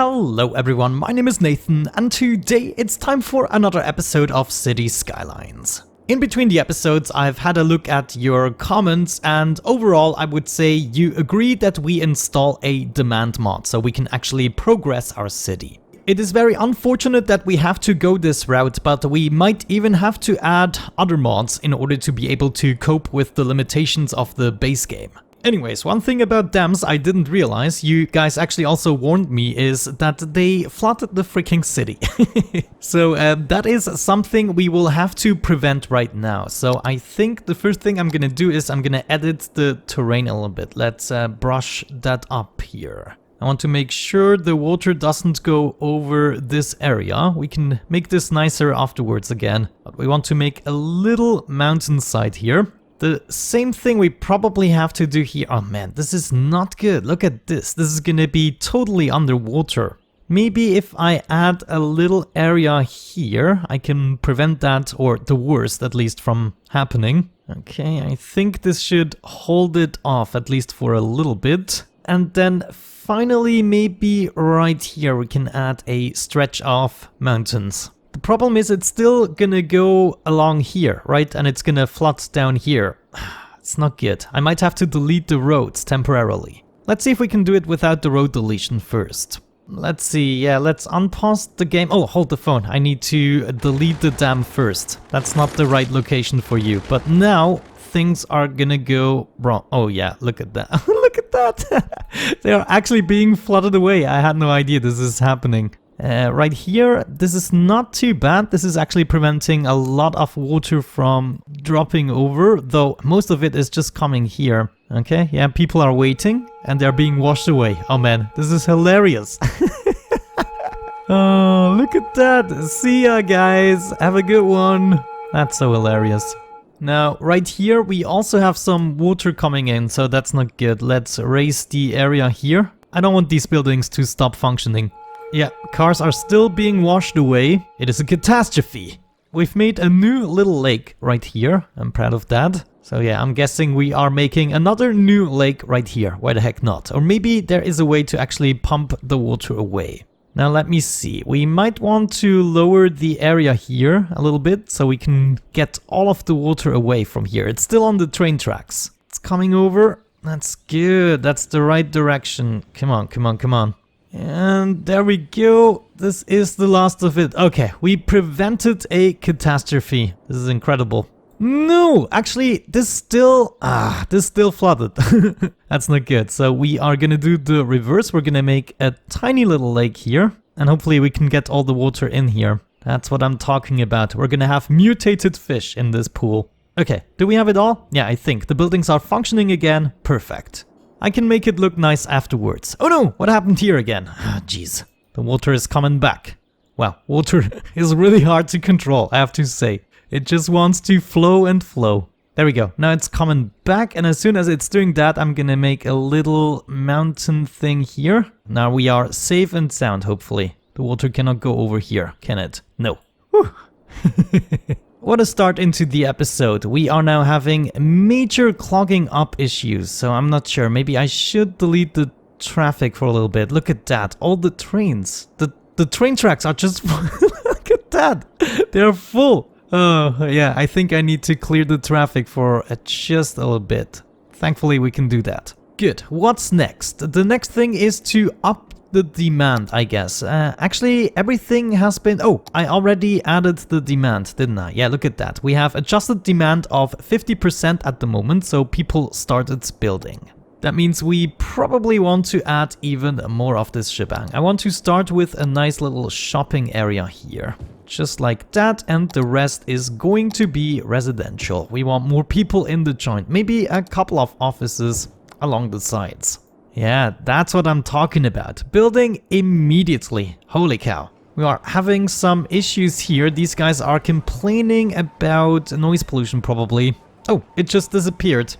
Hello everyone, my name is Nathan, and today it's time for another episode of City Skylines. In between the episodes, I've had a look at your comments, and overall I would say you agree that we install a demand mod so we can actually progress our city. It is very unfortunate that we have to go this route, but we might even have to add other mods in order to be able to cope with the limitations of the base game. Anyways, one thing about dams I didn't realize, you guys actually also warned me, is that they flooded the freaking city. So that is something we will have to prevent right now. So I think the first thing I'm gonna do is I'm gonna edit the terrain a little bit. Let's brush that up here. I want to make sure the water doesn't go over this area. We can make this nicer afterwards again, but we want to make a little mountainside here. The same thing we probably have to do here. Oh man, this is not good. Look at this. This is gonna be totally underwater. Maybe if I add a little area here, I can prevent that, or the worst at least, from happening. Okay, I think this should hold it off at least for a little bit. And then finally, maybe right here we can add a stretch of mountains. The problem is it's still gonna go along here, right? And it's gonna flood down here. It's not good. I might have to delete the roads temporarily. Let's see if we can do it without the road deletion first. Let's see, yeah, let's unpause the game. Oh, hold the phone. I need to delete the dam first. That's not the right location for you. But now things are gonna go wrong. Oh yeah, look at that. Look at that. They are actually being flooded away. I had no idea this is happening. Right here, this is not too bad. This is actually preventing a lot of water from dropping over, though most of it is just coming here. Okay, yeah, people are waiting and they're being washed away. Oh man, this is hilarious. Oh, look at that. See ya, guys. Have a good one. That's so hilarious. Now, right here, we also have some water coming in, so that's not good. Let's raise the area here. I don't want these buildings to stop functioning. Yeah, cars are still being washed away. It is a catastrophe. We've made a new little lake right here. I'm proud of that. So yeah, I'm guessing we are making another new lake right here. Why the heck not? Or maybe there is a way to actually pump the water away. Now let me see. We might want to lower the area here a little bit so we can get all of the water away from here. It's still on the train tracks. It's coming over. That's good. That's the right direction. Come on, come on, come on. And there we go. This is the last of it. Okay, we prevented a catastrophe. This is incredible. No, actually, this still flooded. That's not good. So we are gonna do the reverse. We're gonna make a tiny little lake here, and hopefully we can get all the water in here. That's what I'm talking about. We're gonna have mutated fish in this pool. Okay, do we have it all? Yeah, I think. The buildings are functioning again. Perfect. I can make it look nice afterwards. Oh no, what happened here again? Ah, jeez. The water is coming back. Wow, water is really hard to control, I have to say. It just wants to flow and flow. There we go. Now it's coming back, and as soon as it's doing that, I'm gonna make a little mountain thing here. Now we are safe and sound, hopefully. The water cannot go over here, can it? No. Whew. What a start into the episode. We are now having major clogging up issues, so I'm not sure. Maybe I should delete the traffic for a little bit. Look at that. All the trains. The train tracks are just... Look at that. They're full. Oh, yeah. I think I need to clear the traffic for just a little bit. Thankfully, we can do that. Good. What's next? The next thing is to up the demand, I guess. Actually, everything has been... Oh, I already added the demand, didn't I? Yeah, look at that. We have adjusted demand of 50% at the moment, so people started building. That means we probably want to add even more of this shebang. I want to start with a nice little shopping area here. Just like that, and the rest is going to be residential. We want more people in the joint. Maybe a couple of offices along the sides. Yeah, that's what I'm talking about. Building immediately. Holy cow. We are having some issues here. These guys are complaining about noise pollution probably. Oh, it just disappeared.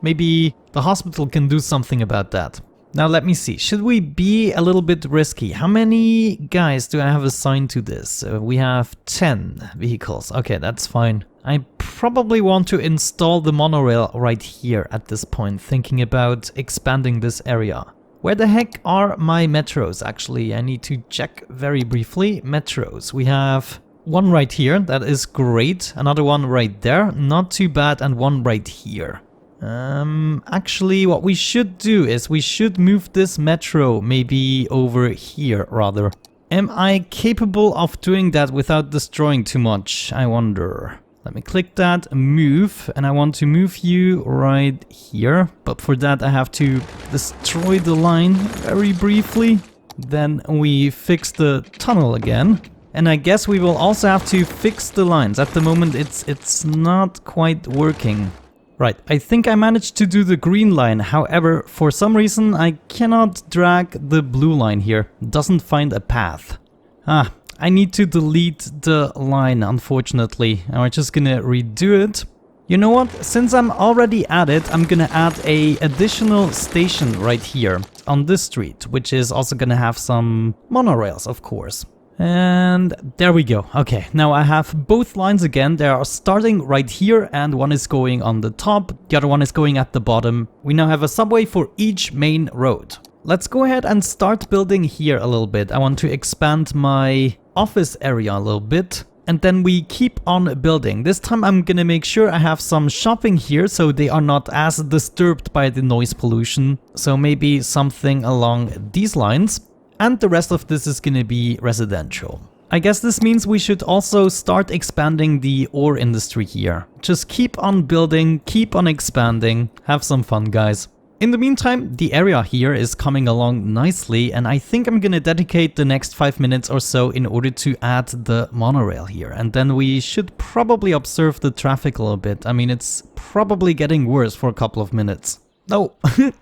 Maybe the hospital can do something about that. Now let me see. Should we be a little bit risky? How many guys do I have assigned to this? We have 10 vehicles. Okay, that's fine. I probably want to install the monorail right here at this point, thinking about expanding this area. Where the heck are my metros? Actually, I need to check very briefly. Metros. We have one right here. That is great. Another one right there. Not too bad. And one right here. Actually, what we should do is we should move this metro maybe over here, rather. Am I capable of doing that without destroying too much? I wonder. Let me click that, move, and I want to move you right here. But for that, I have to destroy the line very briefly. Then we fix the tunnel again. And I guess we will also have to fix the lines. At the moment, it's not quite working. Right, I think I managed to do the green line. However, for some reason, I cannot drag the blue line here. It doesn't find a path. I need to delete the line, unfortunately. And we're just gonna redo it. You know what? Since I'm already at it, I'm gonna add a additional station right here on this street, which is also gonna have some monorails, of course. And there we go. Okay, now I have both lines again. They are starting right here and one is going on the top. The other one is going at the bottom. We now have a subway for each main road. Let's go ahead and start building here a little bit. I want to expand my office area a little bit. And then we keep on building. This time I'm gonna make sure I have some shopping here so they are not as disturbed by the noise pollution. So maybe something along these lines. And the rest of this is gonna be residential. I guess this means we should also start expanding the ore industry here. Just keep on building, keep on expanding, have some fun, guys. In the meantime, the area here is coming along nicely, and I think I'm gonna dedicate the next 5 minutes or so in order to add the monorail here. And then we should probably observe the traffic a little bit. I mean, it's probably getting worse for a couple of minutes. No,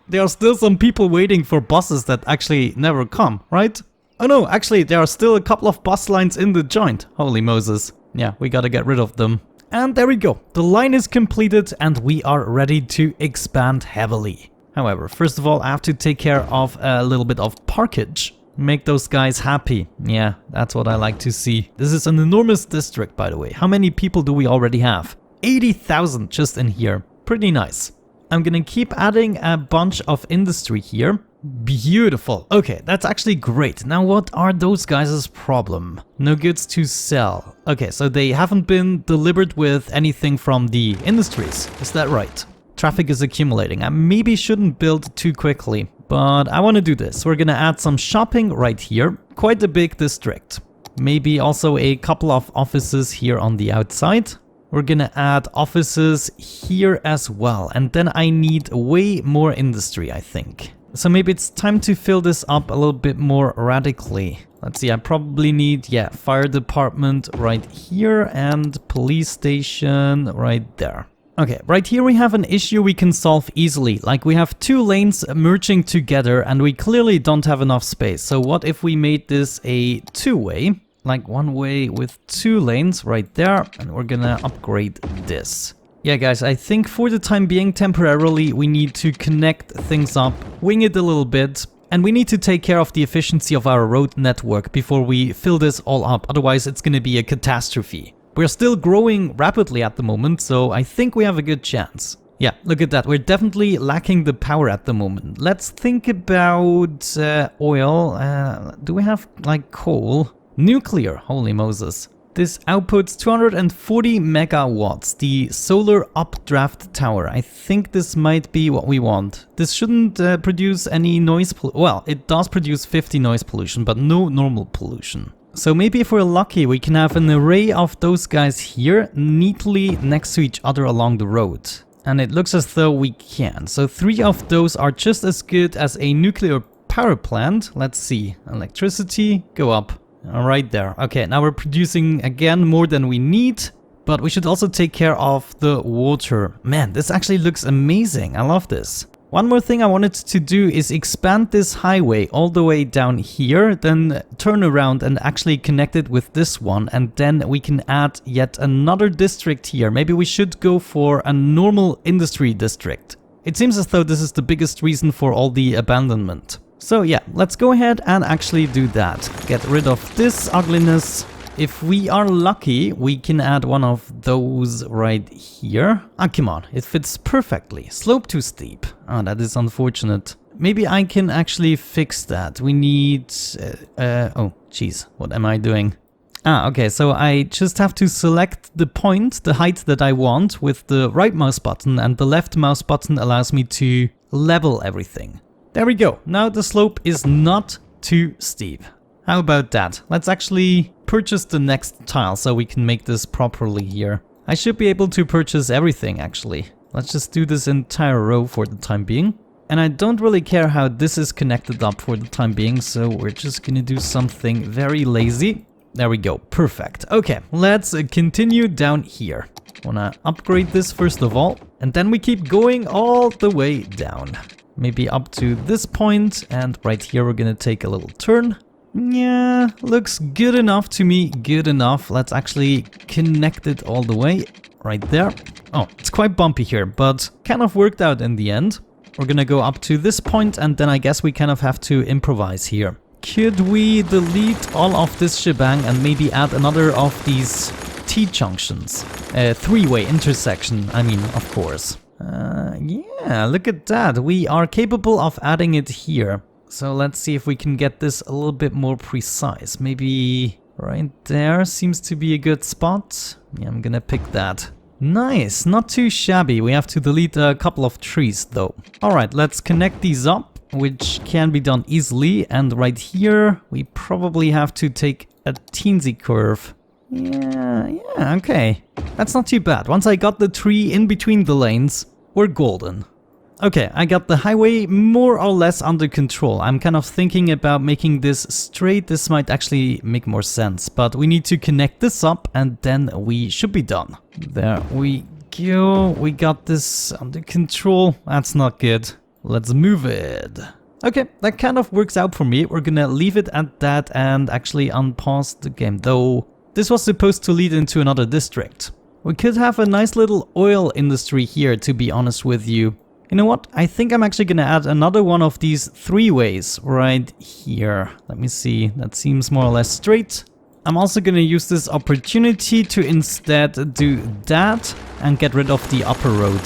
there are still some people waiting for buses that actually never come, right? Oh no, actually there are still a couple of bus lines in the joint. Holy Moses. Yeah, we gotta get rid of them. And there we go. The line is completed and we are ready to expand heavily. However, first of all, I have to take care of a little bit of parkage. Make those guys happy. Yeah, that's what I like to see. This is an enormous district, by the way. How many people do we already have? 80,000 just in here. Pretty nice. I'm gonna keep adding a bunch of industry here. Beautiful. Okay, that's actually great. Now what are those guys' problem? No goods to sell. Okay, so they haven't been delivered with anything from the industries. Is that right? Traffic is accumulating. I maybe shouldn't build too quickly, but I want to do this. We're gonna add some shopping right here. Quite a big district. Maybe also a couple of offices here on the outside. We're gonna add offices here as well. And then I need way more industry, I think. So maybe it's time to fill this up a little bit more radically. Let's see, I probably need, fire department right here and police station right there. Okay, right here we have an issue we can solve easily. Like we have two lanes merging together and we clearly don't have enough space. So what if we made this a two-way? Like one way with two lanes right there, and we're gonna upgrade this. Yeah guys, I think for the time being, temporarily, we need to connect things up, wing it a little bit, and we need to take care of the efficiency of our road network before we fill this all up, otherwise it's gonna be a catastrophe. We're still growing rapidly at the moment, so I think we have a good chance. Yeah, look at that, we're definitely lacking the power at the moment. Let's think about oil. Do we have like coal? Nuclear, holy Moses. This outputs 240 megawatts, the solar updraft tower. I think this might be what we want. This shouldn't produce any noise well, it does produce 50 noise pollution, but no normal pollution. So maybe if we're lucky, we can have an array of those guys here neatly next to each other along the road. And it looks as though we can. So 3 of those are just as good as a nuclear power plant. Let's see, electricity, go up. Right there. Okay, now we're producing again more than we need, but we should also take care of the water. Man, this actually looks amazing. I love this. One more thing I wanted to do is expand this highway all the way down here, then turn around and actually connect it with this one, and then we can add yet another district here. Maybe we should go for a normal industry district. It seems as though this is the biggest reason for all the abandonment. So yeah, let's go ahead and actually do that. Get rid of this ugliness. If we are lucky, we can add one of those right here. Ah, come on, it fits perfectly. Slope too steep. Ah, that is unfortunate. maybe I can actually fix that. We need... oh, jeez, what am I doing? Ah, okay, so I just have to select the point, the height that I want with the right mouse button, and the left mouse button allows me to level everything. There we go. Now the slope is not too steep. How about that? Let's actually purchase the next tile so we can make this properly here. I should be able to purchase everything actually. Let's just do this entire row for the time being. And I don't really care how this is connected up for the time being, so we're just gonna do something very lazy. There we go, perfect. Okay, let's continue down here. Wanna upgrade this first of all, and then we keep going all the way down. Maybe up to this point, and right here we're gonna take a little turn. Yeah, looks good enough to me, good enough. Let's actually connect it all the way, right there. Oh, it's quite bumpy here, but kind of worked out in the end. We're gonna go up to this point, and then I guess we kind of have to improvise here. Could we delete all of this shebang and maybe add another of these T-junctions? Three-way intersection, I mean, of course. Yeah, look at that. We are capable of adding it here. So let's see if we can get this a little bit more precise. Maybe right there seems to be a good spot. Yeah, I'm gonna pick that. Nice, not too shabby. We have to delete a couple of trees though. Alright, let's connect these up, which can be done easily. And right here, we probably have to take a teensy curve. Yeah, okay. That's not too bad. Once I got the tree in between the lanes, we're golden. Okay, I got the highway more or less under control. I'm kind of thinking about making this straight. This might actually make more sense, but we need to connect this up and then we should be done. There we go. We got this under control. That's not good. Let's move it. Okay, that kind of works out for me. We're gonna leave it at that and actually unpause the game, though this was supposed to lead into another district. We could have a nice little oil industry here, to be honest with you. You know what? I think I'm actually gonna add another one of these three-ways right here. Let me see. That seems more or less straight. I'm also gonna use this opportunity to instead do that and get rid of the upper road.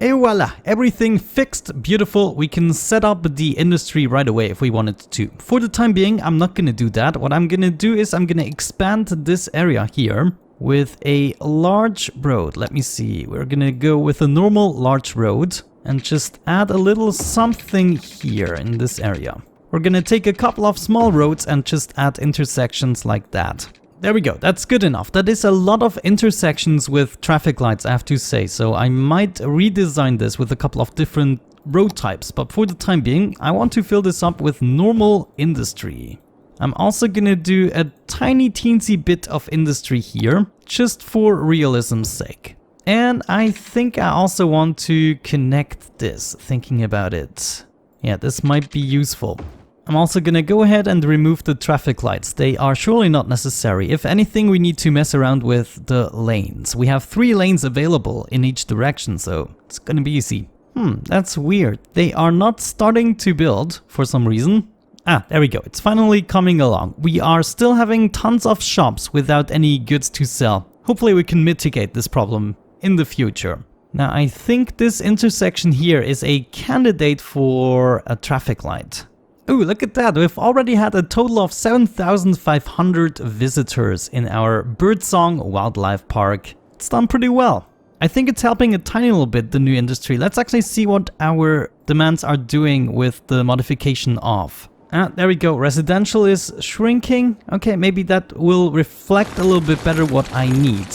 Et voila! Everything fixed, beautiful. We can set up the industry right away if we wanted to. For the time being, I'm not gonna do that. What I'm gonna do is I'm gonna expand this area here with a large road. Let me see. We're gonna go with a normal large road and just add a little something here in this area. We're gonna take a couple of small roads and just add intersections like that. There we go, that's good enough. That is a lot of intersections with traffic lights, I have to say, so I might redesign this with a couple of different road types, but for the time being, I want to fill this up with normal industry. I'm also gonna do a tiny teensy bit of industry here, just for realism's sake. And I think I also want to connect this, thinking about it. Yeah, this might be useful. I'm also gonna go ahead and remove the traffic lights. They are surely not necessary. If anything, we need to mess around with the lanes. We have 3 lanes available in each direction, so it's gonna be easy. That's weird. They are not starting to build for some reason. Ah, there we go. It's finally coming along. We are still having tons of shops without any goods to sell. Hopefully we can mitigate this problem in the future. Now I think this intersection here is a candidate for a traffic light. Ooh, look at that. We've already had a total of 7,500 visitors in our Birdsong Wildlife Park. It's done pretty well. I think it's helping a tiny little bit, the new industry. Let's actually see what our demands are doing with the modification off. Ah, there we go. Residential is shrinking. Okay, maybe that will reflect a little bit better what I need.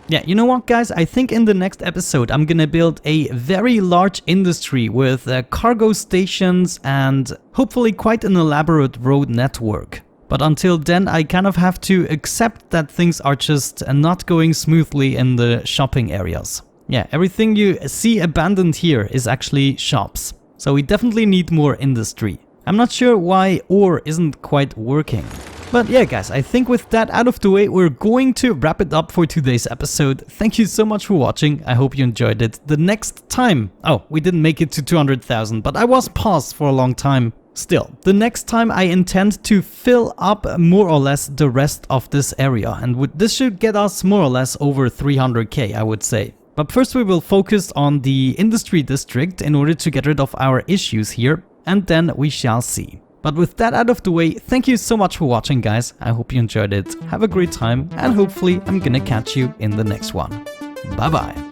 Yeah, you know what, guys? I think in the next episode, I'm gonna build a very large industry with cargo stations and hopefully quite an elaborate road network. But until then, I kind of have to accept that things are just not going smoothly in the shopping areas. Yeah, everything you see abandoned here is actually shops. So we definitely need more industry. I'm not sure why ore isn't quite working. But yeah, guys, I think with that out of the way, we're going to wrap it up for today's episode. Thank you so much for watching. I hope you enjoyed it. The next time... Oh, we didn't make it to 200,000, but I was paused for a long time. Still, the next time I intend to fill up more or less the rest of this area. And this should get us more or less over 300k, I would say. But first we will focus on the industry district in order to get rid of our issues here. and then we shall see. But with that out of the way, thank you so much for watching, guys. I hope you enjoyed it. Have a great time, and hopefully I'm gonna catch you in the next one. Bye bye.